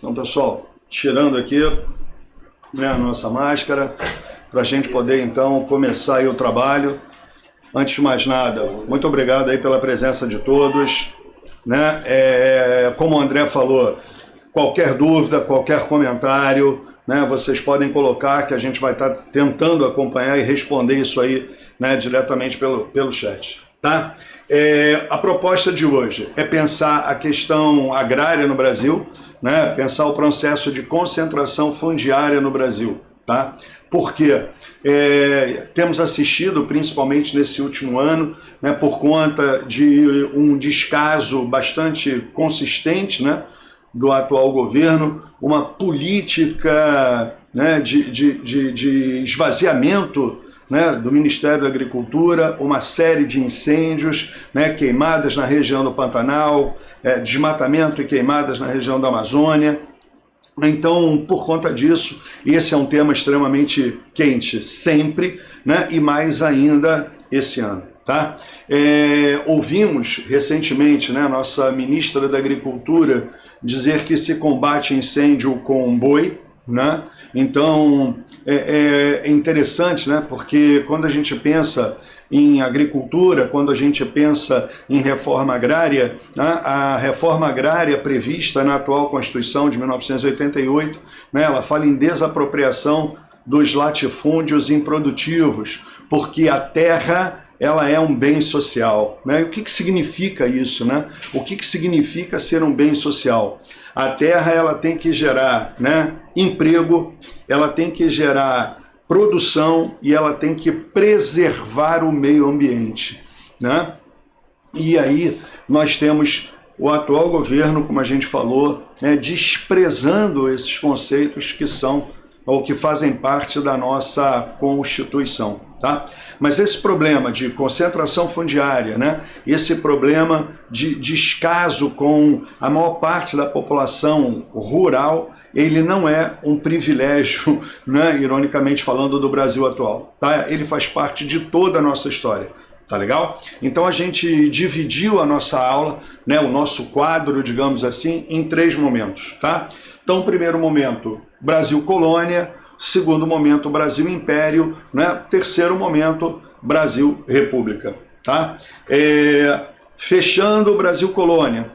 Então, pessoal, tirando aqui, né, a nossa máscara, para a gente poder, então, começar aí o trabalho. Antes de mais nada, muito obrigado aí pela presença de todos, né? Como o André falou, qualquer dúvida, qualquer comentário, né, vocês podem colocar, que a gente vai estar tentando acompanhar e responder isso aí, né, diretamente pelo chat. Tá? A proposta de hoje é pensar a questão agrária no Brasil, né, pensar o processo de concentração fundiária no Brasil. Tá? Porque temos assistido, principalmente nesse último ano, né, por conta de um descaso bastante consistente, né, do atual governo, uma política, né, de esvaziamento, né, do Ministério da Agricultura, uma série de incêndios, né, queimadas na região do Pantanal, desmatamento e queimadas na região da Amazônia. Então, por conta disso, esse é um tema extremamente quente sempre, né, e mais ainda esse ano. Tá? Ouvimos recentemente, né, a nossa ministra da Agricultura dizer que se combate incêndio com boi, né? Então é interessante, né, porque quando a gente pensa em agricultura, quando a gente pensa em reforma agrária, né, a reforma agrária prevista na atual Constituição de 1988, né, ela fala em desapropriação dos latifúndios improdutivos, porque a terra ela é um bem social, né? O que significa isso, né? O que significa ser um bem social? A terra ela tem que gerar, né, emprego, ela tem que gerar produção e ela tem que preservar o meio ambiente, né? E aí nós temos o atual governo, como a gente falou, né, desprezando esses conceitos que são ou que fazem parte da nossa Constituição. Tá? Mas esse problema de concentração fundiária, né, esse problema de descaso com a maior parte da população rural, ele não é um privilégio, né, ironicamente falando, do Brasil atual. Tá? Ele faz parte de toda a nossa história. Tá legal? Então a gente dividiu a nossa aula, né, o nosso quadro, digamos assim, em 3 momentos. Tá? Então, primeiro momento, Brasil colônia. Segundo momento, Brasil Império, né? Terceiro momento, Brasil República. Tá? Fechando o Brasil Colônia,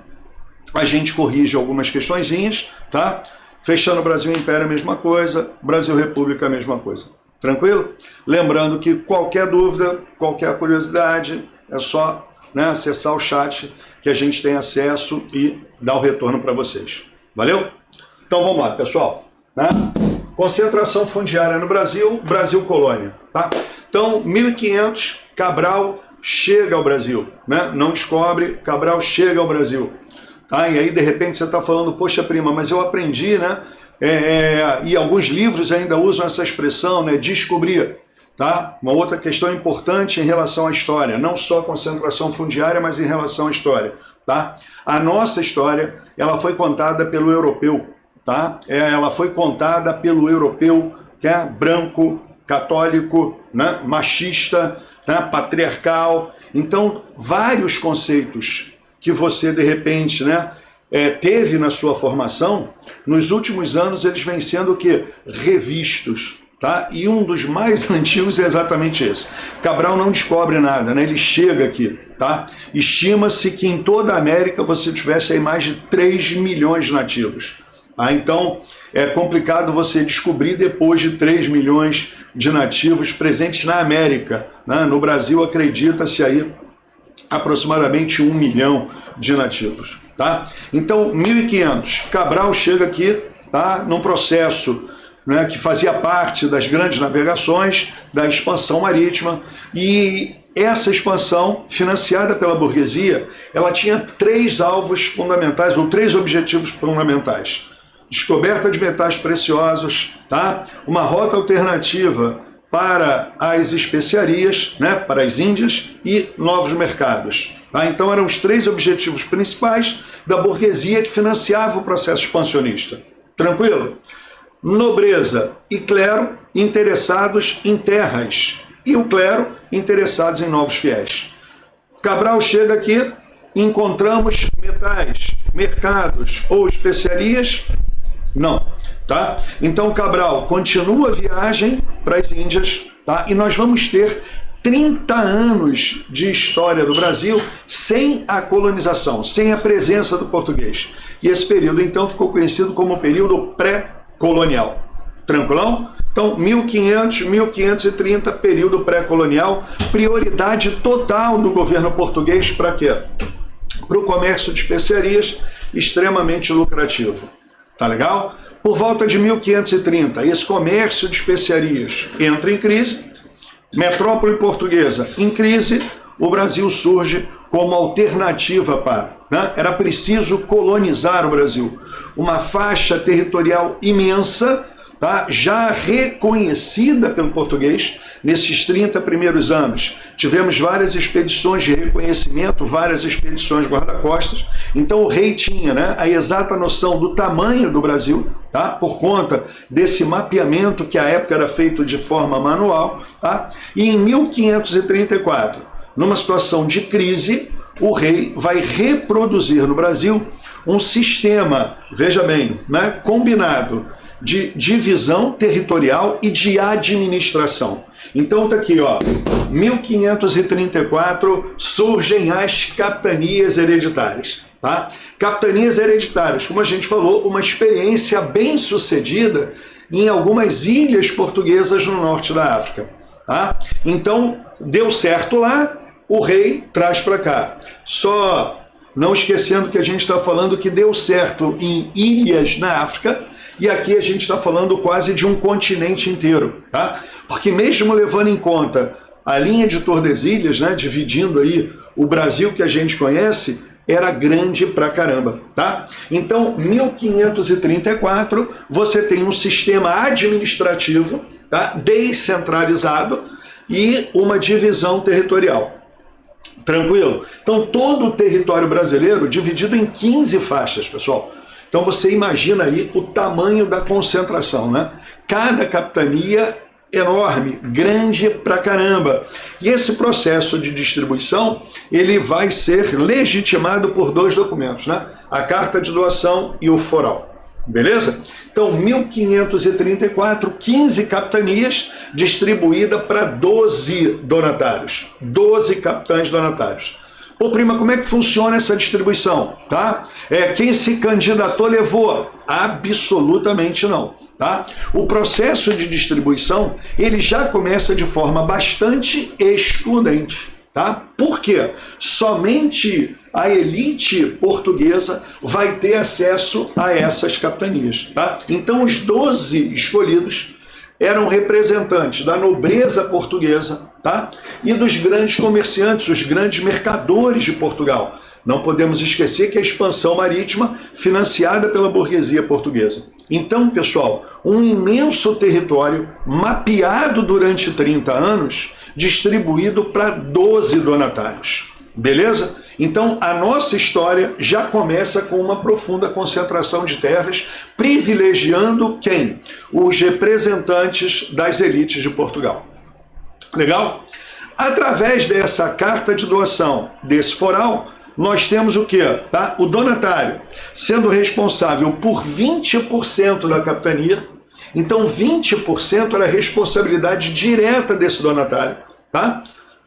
a gente corrige algumas questõezinhas, tá? Fechando o Brasil Império, a mesma coisa, Brasil República, a mesma coisa. Tranquilo? Lembrando que qualquer dúvida, qualquer curiosidade, é só, né, acessar o chat que a gente tem acesso e dar o retorno para vocês. Valeu? Então vamos lá, pessoal. Né? Concentração fundiária no Brasil, Brasil colônia. Tá? Então, 1500, Cabral chega ao Brasil. Né? Não descobre, Cabral chega ao Brasil. Tá? E aí, de repente, você está falando, poxa, prima, mas eu aprendi, né? E alguns livros ainda usam essa expressão, né? Descobrir. Tá? Uma outra questão importante em relação à história, não só concentração fundiária, mas em relação à história. Tá? A nossa história, ela foi contada pelo europeu. Tá? Ela foi contada pelo europeu, que é branco, católico, né? Machista, né? Patriarcal. Então, vários conceitos que você, de repente, né, teve na sua formação, nos últimos anos eles vêm sendo o quê? Revistos. Tá? E um dos mais antigos é exatamente esse. Cabral não descobre nada, né? Ele chega aqui. Tá? Estima-se que em toda a América você tivesse aí mais de 3 milhões de nativos. Ah, então, é complicado você descobrir depois de 3 milhões de nativos presentes na América. Né? No Brasil, acredita-se aí aproximadamente 1 milhão de nativos. Tá? Então, 1500, Cabral chega aqui, tá? Num processo, né, que fazia parte das grandes navegações, da expansão marítima, e essa expansão, financiada pela burguesia, ela tinha 3 alvos fundamentais, ou 3 objetivos fundamentais. Descoberta de metais preciosos, tá? Uma rota alternativa para as especiarias, né, para as Índias, e novos mercados. Tá? Então eram os 3 objetivos principais da burguesia que financiava o processo expansionista. Tranquilo? Nobreza e clero interessados em terras, e o clero interessados em novos fiéis. Cabral chega aqui, encontramos metais, mercados ou especiarias, Não, tá? Então, Cabral, continua a viagem para as Índias, tá? E nós vamos ter 30 anos de história do Brasil sem a colonização, sem a presença do português. E esse período, então, ficou conhecido como período pré-colonial. Tranquilão? Então, 1500, 1530, período pré-colonial, prioridade total do governo português para quê? Para o comércio de especiarias, extremamente lucrativo. Tá legal? Por volta de 1530, esse comércio de especiarias entra em crise, metrópole portuguesa em crise, o Brasil surge como alternativa para, né? Era preciso colonizar o Brasil. Uma faixa territorial imensa, tá? Já reconhecida pelo português nesses 30 primeiros anos. Tivemos várias expedições de reconhecimento, várias expedições guarda-costas. Então o rei tinha, né, a exata noção do tamanho do Brasil, tá? Por conta desse mapeamento que à época era feito de forma manual. Tá? E em 1534, numa situação de crise, o rei vai reproduzir no Brasil um sistema, veja bem, né, combinado de divisão territorial e de administração. Então tá aqui, ó, 1534 surgem as capitanias hereditárias, tá? Capitanias hereditárias, como a gente falou, uma experiência bem sucedida em algumas ilhas portuguesas no norte da África, tá? Então deu certo lá, o rei traz para cá. Só não esquecendo que a gente está falando que deu certo em ilhas na África, e aqui a gente está falando quase de um continente inteiro, tá? Porque mesmo levando em conta a linha de Tordesilhas, né, dividindo aí o Brasil que a gente conhece, era grande pra caramba, tá? Então, 1534, você tem um sistema administrativo, tá, descentralizado e uma divisão territorial. Tranquilo? Então, todo o território brasileiro dividido em 15 faixas, pessoal. Então você imagina aí o tamanho da concentração, né? Cada capitania enorme, grande pra caramba. E esse processo de distribuição, ele vai ser legitimado por dois documentos, né? A carta de doação e o foral. Beleza? Então, 1534, 15 capitanias distribuídas para 12 donatários. 12 capitães donatários. Pô, prima, como é que funciona essa distribuição? Tá? Quem se candidatou levou? Absolutamente não. Tá? O processo de distribuição, ele já começa de forma bastante excludente. Tá? Por quê? Somente a elite portuguesa vai ter acesso a essas capitanias. Tá? Então, os 12 escolhidos eram representantes da nobreza portuguesa, tá? E dos grandes comerciantes, os grandes mercadores de Portugal. Não podemos esquecer que a expansão marítima financiada pela burguesia portuguesa. Então, pessoal, um imenso território mapeado durante 30 anos, distribuído para 12 donatários. Beleza? Então, a nossa história já começa com uma profunda concentração de terras, privilegiando quem? Os representantes das elites de Portugal. Legal? Através dessa carta de doação, desse foral, nós temos o quê? Tá? O donatário sendo responsável por 20% da capitania. Então, 20% era responsabilidade direta desse donatário. Tá?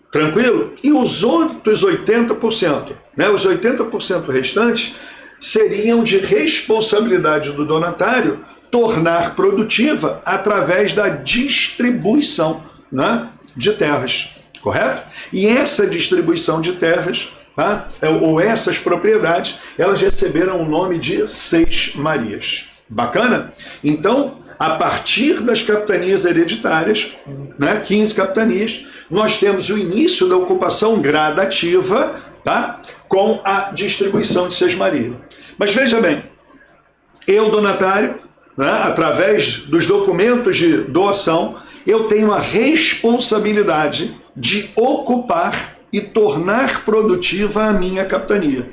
Tranquilo? E os outros 80%, né? Os 80% restantes seriam de responsabilidade do donatário tornar produtiva através da distribuição, né, de terras, correto? E essa distribuição de terras, tá, ou essas propriedades, elas receberam o nome de Seis Marias. Bacana? Então, a partir das capitanias hereditárias, né, 15 capitanias, nós temos o início da ocupação gradativa, tá, com a distribuição de Seis Marias. Mas veja bem, eu, donatário, né, através dos documentos de doação, eu tenho a responsabilidade de ocupar e tornar produtiva a minha capitania.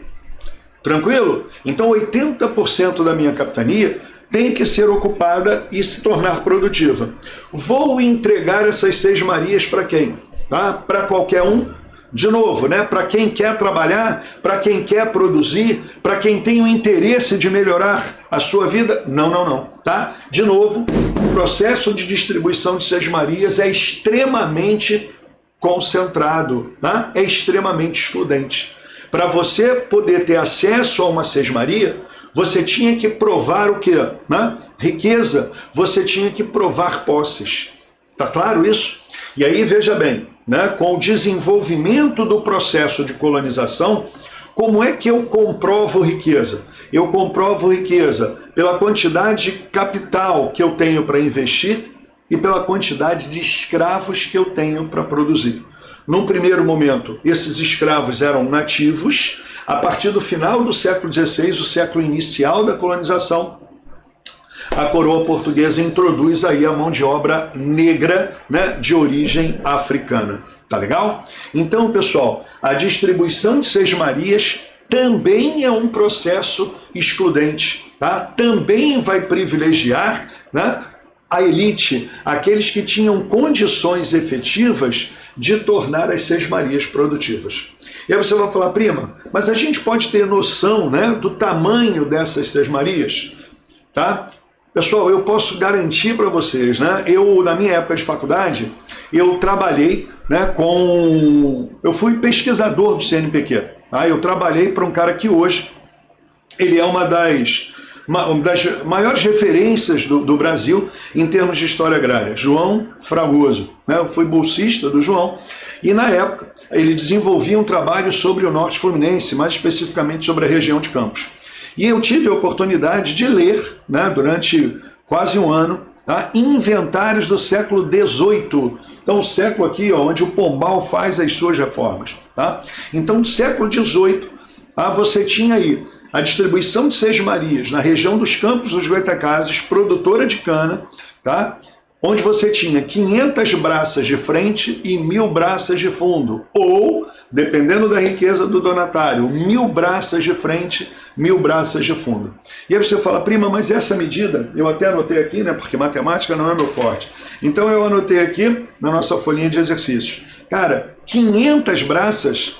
Tranquilo? Então, 80% da minha capitania tem que ser ocupada e se tornar produtiva. Vou entregar essas Seis Marias para quem? Tá? Para qualquer um de novo, né, para quem quer trabalhar, para quem quer produzir, para quem tem o interesse de melhorar a sua vida? Não, não, não, tá? De novo, o processo de distribuição de sesmarias é extremamente concentrado, tá? É extremamente excludente. Para você poder ter acesso a uma sesmaria, você tinha que provar o quê? Né? Riqueza, você tinha que provar posses. Tá claro isso? E aí, veja bem, né, com o desenvolvimento do processo de colonização, como é que eu comprovo riqueza? Eu comprovo riqueza pela quantidade de capital que eu tenho para investir e pela quantidade de escravos que eu tenho para produzir. Num primeiro momento, esses escravos eram nativos. A partir do final do século XVI, o século inicial da colonização, a coroa portuguesa introduz aí a mão de obra negra, né, de origem africana. Tá legal? Então, pessoal, a distribuição de sesmarias também é um processo excludente, tá? Também vai privilegiar, né, a elite, aqueles que tinham condições efetivas de tornar as sesmarias produtivas. E aí você vai falar, prima, mas a gente pode ter noção, né, do tamanho dessas sesmarias, tá? Pessoal, eu posso garantir para vocês, né, na minha época de faculdade, eu trabalhei, né, eu fui pesquisador do CNPq, tá? Eu trabalhei para um cara que hoje, ele é uma das maiores referências do Brasil em termos de história agrária, João Fragoso, né? Eu fui bolsista do João, e na época ele desenvolvia um trabalho sobre o Norte Fluminense, mais especificamente sobre a região de Campos. E eu tive a oportunidade de ler, né, durante quase um ano, tá, inventários do século XVIII. Então, o século aqui, ó, onde o Pombal faz as suas reformas. Tá? Então, no século XVIII, tá, você tinha aí a distribuição de sesmarias na região dos Campos dos Goitacazes, produtora de cana, tá? Onde você tinha 500 braças de frente e 1000 braças de fundo, ou, dependendo da riqueza do donatário, 1000 braças de frente, 1000 braças de fundo. E aí você fala, prima, mas essa medida, eu até anotei aqui, né, porque matemática não é meu forte, então eu anotei aqui na nossa folhinha de exercícios. Cara, 500 braças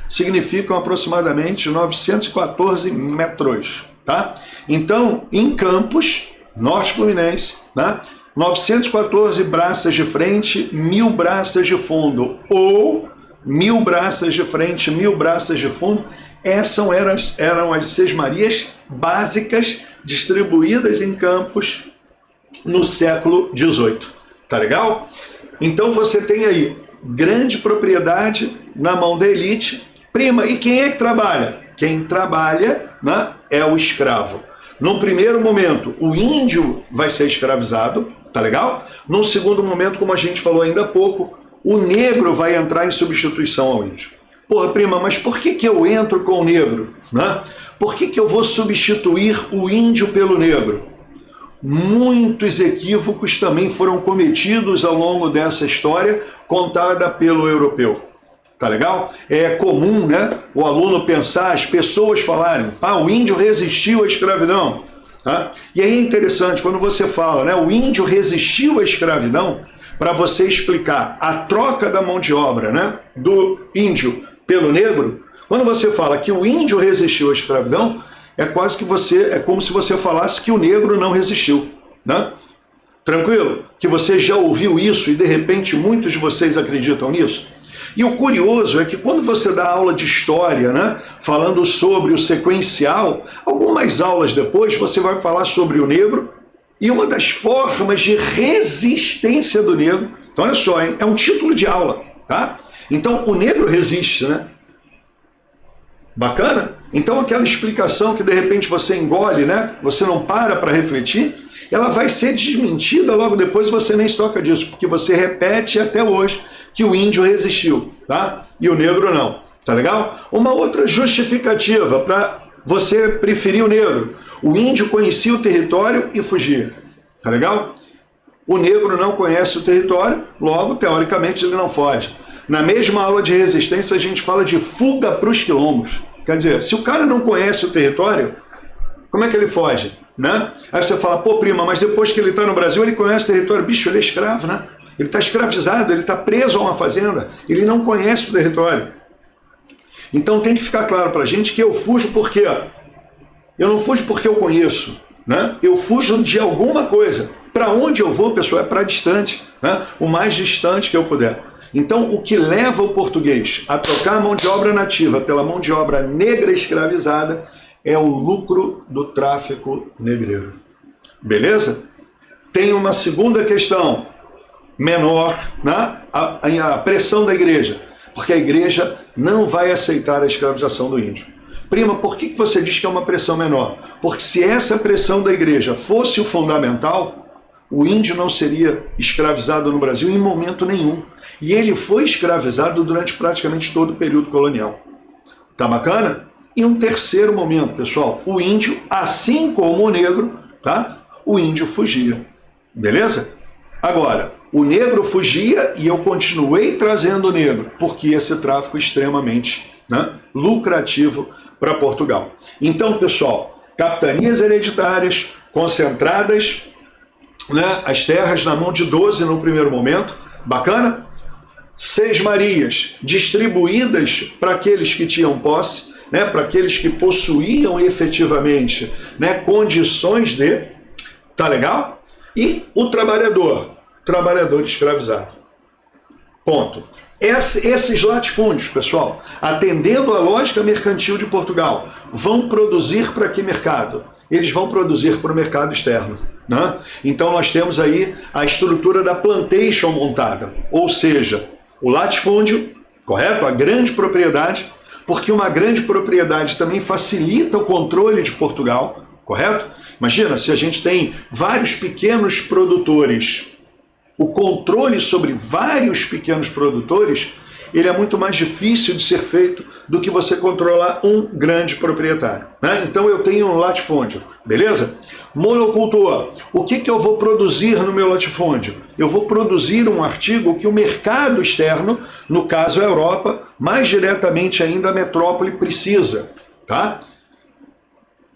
significam aproximadamente 914 metros, tá? Então, em Campos, Norte Fluminense, né? 914 braças de frente, 1000 braças de fundo, ou 1000 braças de frente, 1000 braças de fundo. Essas eram as sesmarias básicas distribuídas em Campos no século XVIII. Tá legal? Então você tem aí grande propriedade na mão da elite. Prima, e quem é que trabalha? Quem trabalha, né, é o escravo. Num primeiro momento, o índio vai ser escravizado, tá legal? Num segundo momento, como a gente falou ainda há pouco, o negro vai entrar em substituição ao índio. Porra, prima, mas por que eu entro com o negro? Né? Por que eu vou substituir o índio pelo negro? Muitos equívocos também foram cometidos ao longo dessa história contada pelo europeu. Tá legal? É comum, né, o aluno pensar, as pessoas falarem, o índio resistiu à escravidão. Tá? E aí é interessante, quando você fala, né, o índio resistiu à escravidão, para você explicar a troca da mão de obra, né, do índio pelo negro, quando você fala que o índio resistiu à escravidão, é como se você falasse que o negro não resistiu. Né? Tranquilo? Que você já ouviu isso e de repente muitos de vocês acreditam nisso? E o curioso é que quando você dá aula de história, né, falando sobre o sequencial, algumas aulas depois você vai falar sobre o negro e uma das formas de resistência do negro. Então olha só, hein, é um título de aula, tá? Então o negro resiste, né? Bacana? Então aquela explicação que de repente você engole, né, você não para refletir, ela vai ser desmentida logo depois e você nem se toca disso, porque você repete até hoje que o índio resistiu, tá? E o negro não, tá legal? Uma outra justificativa para você preferir o negro: o índio conhecia o território e fugia, tá legal? O negro não conhece o território, logo, teoricamente, ele não foge. Na mesma aula de resistência, a gente fala de fuga para os quilombos. Quer dizer, se o cara não conhece o território, como é que ele foge, né? Aí você fala, pô, prima, mas depois que ele está no Brasil, ele conhece o território. Bicho, ele é escravo, né? Ele está escravizado, ele está preso a uma fazenda, ele não conhece o território. Então tem que ficar claro para a gente que eu fujo por quê? Eu não fujo porque eu conheço, né? Eu fujo de alguma coisa. Para onde eu vou, pessoal, é para distante, né? O mais distante que eu puder. Então, o que leva o português a trocar a mão de obra nativa pela mão de obra negra escravizada é o lucro do tráfico negreiro. Beleza? Tem uma segunda questão menor, né? A pressão da igreja, porque a igreja não vai aceitar a escravização do índio. Prima, por que você diz que é uma pressão menor? Porque se essa pressão da igreja fosse o fundamental, o índio não seria escravizado no Brasil em momento nenhum. E ele foi escravizado durante praticamente todo o período colonial. Tá bacana? E um terceiro momento, pessoal, o índio, assim como o negro, tá? O índio fugia. Beleza? Agora, o negro fugia e eu continuei trazendo o negro, porque esse tráfico é extremamente, né, lucrativo para Portugal. Então, pessoal, capitanias hereditárias concentradas, né, as terras na mão de 12 no primeiro momento, bacana? 6 Marias distribuídas para aqueles que tinham posse, né, para aqueles que possuíam efetivamente, né, condições de, tá legal? E o trabalhador escravizado. Ponto. Esses latifúndios, pessoal, atendendo à lógica mercantil de Portugal, vão produzir para que mercado? Eles vão produzir para o mercado externo, né? Então nós temos aí a estrutura da plantation montada, ou seja, o latifúndio, correto? A grande propriedade, porque uma grande propriedade também facilita o controle de Portugal, correto? Imagina, se a gente tem vários pequenos produtores, o controle sobre vários pequenos produtores, ele é muito mais difícil de ser feito do que você controlar um grande proprietário, né? Então eu tenho um latifúndio, beleza? Monocultor, o que eu vou produzir no meu latifúndio? Eu vou produzir um artigo que o mercado externo, no caso a Europa, mais diretamente ainda a metrópole precisa, tá?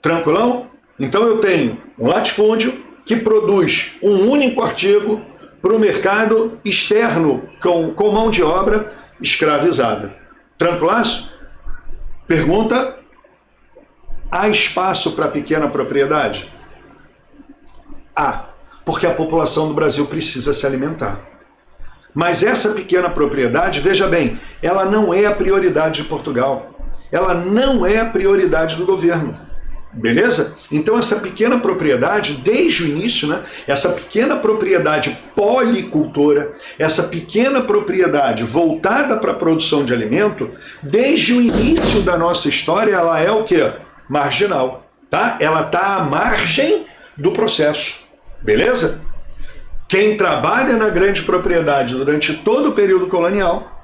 Tranquilão? Então eu tenho um latifúndio que produz um único artigo para o mercado externo com mão de obra escravizada. Tranquilaço? Pergunta: há espaço para pequena propriedade? Há, porque a população do Brasil precisa se alimentar. Mas essa pequena propriedade, veja bem, ela não é a prioridade de Portugal. Ela não é a prioridade do governo. Beleza? Então essa pequena propriedade, desde o início, né, essa pequena propriedade policultora, essa pequena propriedade voltada para a produção de alimento, desde o início da nossa história, ela é o quê? Marginal, tá? Ela está à margem do processo, beleza? Quem trabalha na grande propriedade durante todo o período colonial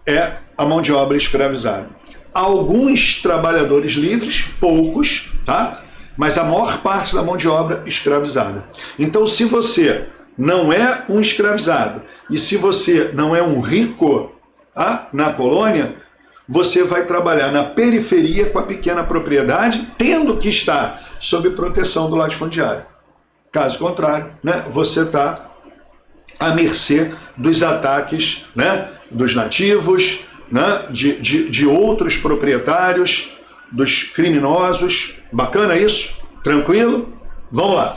é a mão de obra escravizada. Alguns trabalhadores livres, poucos, tá? Mas a maior parte da mão de obra escravizada. Então, se você não é um escravizado e se você não é um rico, tá, na colônia, você vai trabalhar na periferia com a pequena propriedade, tendo que estar sob proteção do latifundiário. Caso contrário, né, você está à mercê dos ataques, né, dos nativos, né, de outros proprietários, dos criminosos. Bacana isso? Tranquilo? Vamos lá.